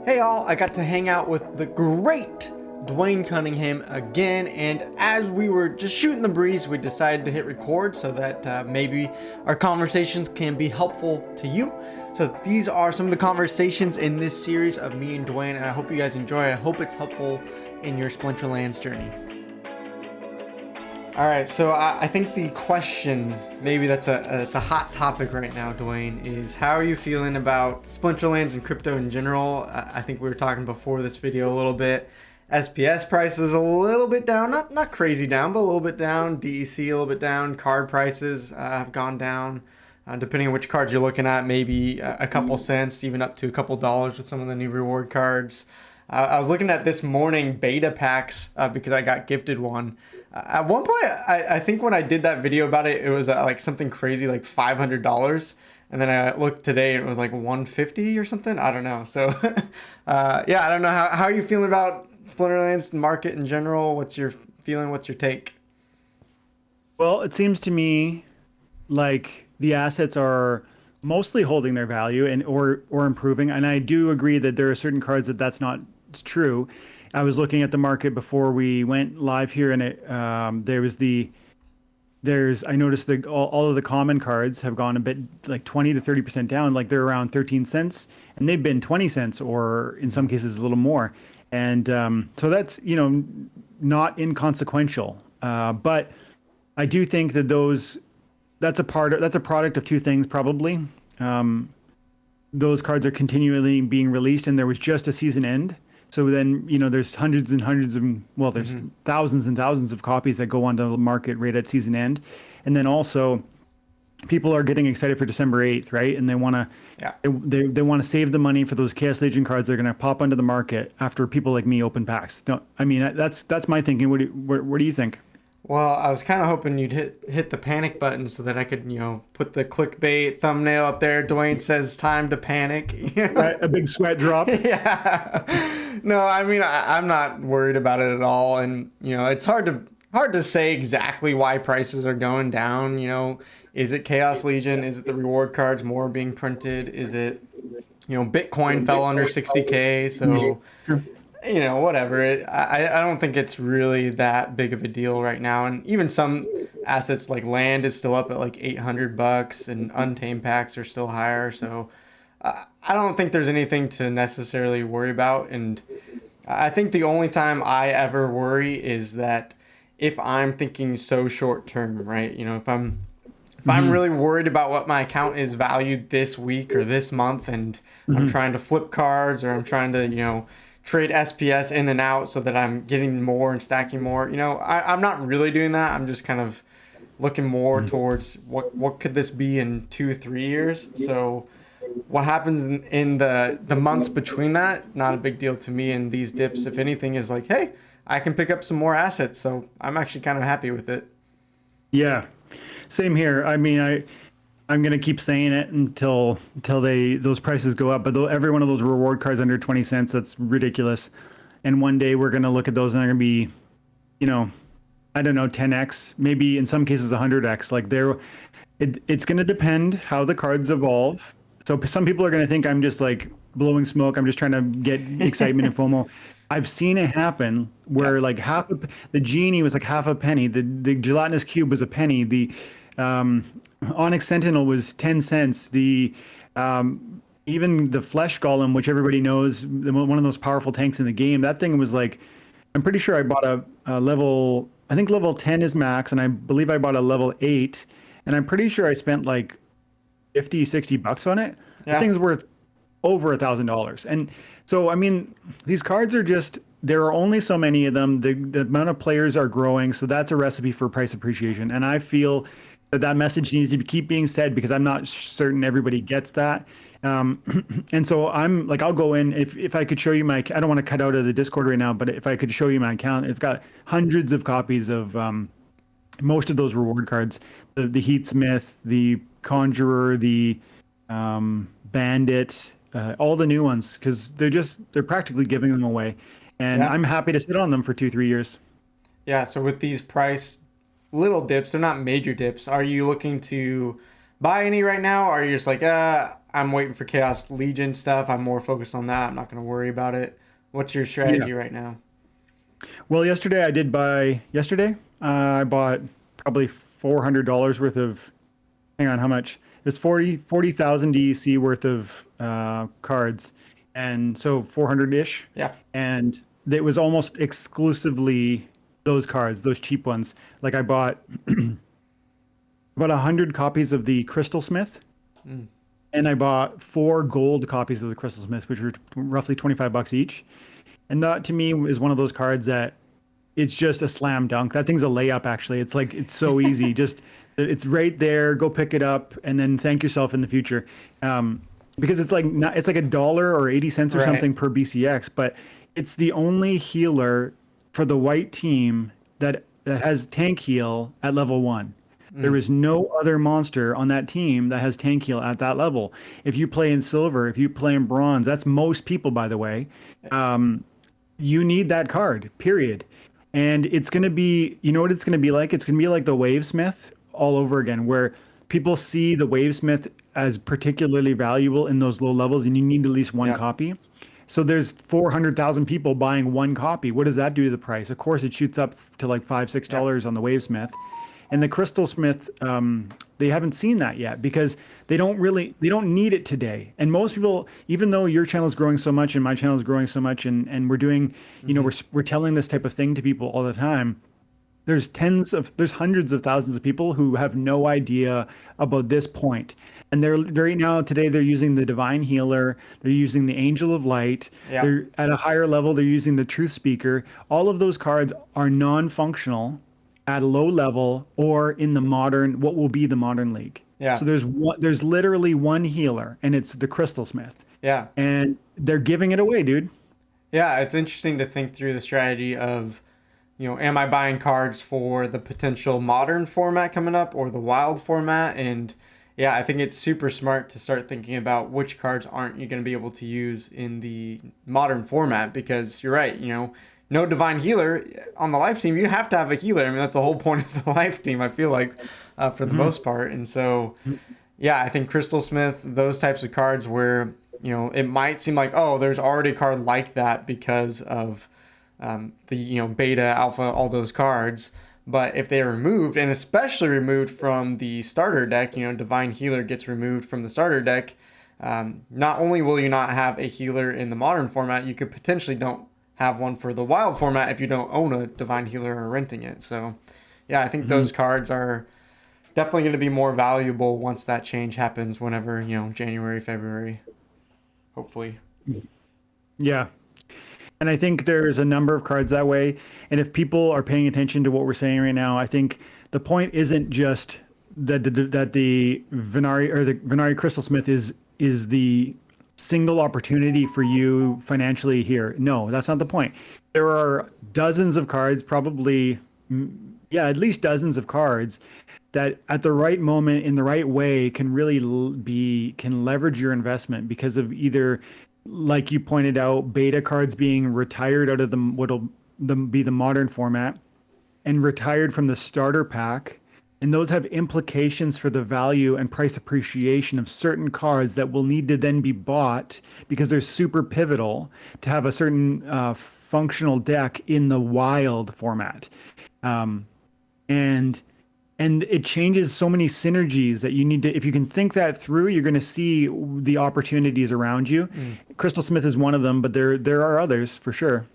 Hey all, I got to hang out with the great Dwayne Cunningham again, and as we were just shooting the breeze, we decided to hit record so that maybe our conversations can be helpful to you. So these are some of the conversations in this series of me and Dwayne, and I hope you guys enjoy it. I hope it's helpful in your Splinterlands journey. All right, so I think the question, maybe it's a hot topic right now, Dwayne, is how are you feeling about Splinterlands and crypto in general? I think we were talking before this video a little bit. SPS prices a little bit down, not crazy down, but a little bit down. DEC a little bit down. Card prices have gone down, depending on which card you're looking at, maybe a couple cents, even up to a couple dollars with some of the new reward cards. I was looking at this morning beta packs because I got gifted one. At one point, I think when I did that video about it, it was like something crazy, like $500. And then I looked today and it was like 150 or something. I don't know. So, yeah, I don't know. How are you feeling about Splinterlands, the market in general? What's your feeling? What's your take? Well, it seems to me like the assets are mostly holding their value and or improving. And I do agree that there are certain cards that's not true. I was looking at the market before we went live here, and I noticed that all of the common cards have gone a bit like 20 to 30% down. Like they're around 13 cents, and they've been 20 cents, or in some cases a little more. And so that's not inconsequential. But I do think that that's a product of two things probably. Those cards are continually being released, and there was just a season end. So then, there's hundreds and hundreds of, there's thousands and thousands of copies that go onto the market right at season end. And then also people are getting excited for December 8th, right? And they want to, they want to save the money for those Chaos Legion cards. They're going to pop onto the market after people like me open packs. No, I mean, that's my thinking. What do you think? Well, I was kind of hoping you'd hit the panic button so that I could, put the clickbait thumbnail up there. Dwayne says time to panic. Right, a big sweat drop. Yeah. No, I mean, I'm not worried about it at all. And, it's hard to say exactly why prices are going down. Is it Chaos Legion? Is it the reward cards more being printed? Is it, Bitcoin fell under 60K. So, whatever. I don't think it's really that big of a deal right now. And even some assets like land is still up at like $800, and untamed packs are still higher. So I don't think there's anything to necessarily worry about. And I think the only time I ever worry is that if I'm thinking so short term, right? If I'm really worried about what my account is valued this week or this month, and I'm trying to flip cards, or I'm trying to, trade SPS in and out so that I'm getting more and stacking more. I'm not really doing that. I'm just kind of looking more towards what could this be in 2-3 years. So what happens in the months between that, not a big deal to me. And these dips, if anything, is like, hey, I can pick up some more assets. So I'm actually kind of happy with it. Yeah, same here. I mean, I'm going to keep saying it until those prices go up. But every one of those reward cards under 20 cents, that's ridiculous. And one day we're going to look at those and they're going to be, I don't know, 10x, maybe in some cases 100x. Like it's going to depend how the cards evolve. So some people are going to think I'm just like blowing smoke. I'm just trying to get excitement and FOMO. I've seen it happen where like the genie was like half a penny. The gelatinous cube was a penny. The Onyx Sentinel was 10 cents. The even the Flesh Golem, which everybody knows, one of the most powerful tanks in the game, that thing was like, I'm pretty sure I bought a level, I think level 10 is max, and I believe I bought a level 8, and I'm pretty sure I spent like $50-$60 on it. Yeah. That thing's worth over $1,000. And so, I mean, these cards are just, there are only so many of them. The amount of players are growing, so that's a recipe for price appreciation. And I feel that message needs to keep being said, because I'm not certain everybody gets that. And so I'm like, I'll go in, if I could show you I don't want to cut out of the Discord right now, but if I could show you my account, it's got hundreds of copies of most of those reward cards, the Heatsmith, the Conjurer, the Bandit, all the new ones, because they're practically giving them away. And I'm happy to sit on them for 2-3 years. Yeah, so with these price little dips, they're not major dips. Are you looking to buy any right now? Or are you just like, I'm waiting for Chaos Legion stuff. I'm more focused on that. I'm not going to worry about it. What's your Yeah. strategy right now? Well, yesterday I did buy. Yesterday I bought probably $400 worth of. Hang on, how much? It's 40,000 DEC worth of cards, and so 400 ish, Yeah. and it was almost exclusively those cards, those cheap ones. Like I bought about 100 copies of the Crystal Smith, Mm. and I bought 4 gold copies of the Crystal Smith, which were roughly $25 each. And that to me is one of those cards that it's just a slam dunk. That thing's a layup, actually. It's like it's so easy. Just it's right there. Go pick it up, and then thank yourself in the future. Because it's like not, it's like $1 or 80 cents or Right. something per BCX, but it's the only healer for the white team that has tank heal at level 1. There is no other monster on that team that has tank heal at that level. If you play in silver, if you play in bronze, that's most people, by the way. You need that card, period. And it's going to be, you know what it's going to be like? It's going to be like the Wavesmith all over again, where people see the Wavesmith as particularly valuable in those low levels, and you need at least one Yeah. copy. So there's 400,000 people buying one copy. What does that do to the price? Of course, it shoots up to like Yeah. $5, $6 on the Wavesmith. And the Crystal Smith, they haven't seen that yet because they don't need it today. And most people, even though your channel is growing so much and my channel is growing so much, and we're doing, we're telling this type of thing to people all the time. There's hundreds of thousands of people who have no idea about this point. And they're right now today they're using the Divine Healer, they're using the Angel of Light, Yeah. they're at a higher level, they're using the Truth Speaker. All of those cards are non-functional at a low level or in the modern, what will be the modern league. Yeah. So there's literally one healer, and it's the Crystal Smith, Yeah. and they're giving it away, dude. Yeah. It's interesting to think through the strategy of, am I buying cards for the potential modern format coming up or the wild format? And yeah, I think it's super smart to start thinking about which cards aren't you going to be able to use in the modern format, because you're right, no divine healer on the life team. You have to have a healer. I mean, that's the whole point of the life team, I feel like, for the most part. And so, yeah, I think Crystal Smith, those types of cards where, it might seem like, oh, there's already a card like that because of the, beta, alpha, all those cards. But if they're removed, and especially removed from the starter deck, Divine Healer gets removed from the starter deck, not only will you not have a healer in the modern format, you could potentially don't have one for the wild format if you don't own a Divine Healer or renting it. So, yeah, I think those cards are definitely going to be more valuable once that change happens, whenever, January, February, hopefully. Yeah. And I think there's a number of cards that way. And if people are paying attention to what we're saying right now, I think the point isn't just that the Venari or the Venari Crystal Smith is the single opportunity for you financially here. No, that's not the point. There are dozens of cards, probably, at least dozens of cards that at the right moment in the right way can really can leverage your investment because of either, like you pointed out, beta cards being retired out of what'll be the modern format and retired from the starter pack. And those have implications for the value and price appreciation of certain cards that will need to then be bought because they're super pivotal to have a certain functional deck in the wild format. And it changes so many synergies that you need to, if you can think that through, you're going to see the opportunities around you. Crystal Smith is one of them, but there are others for sure.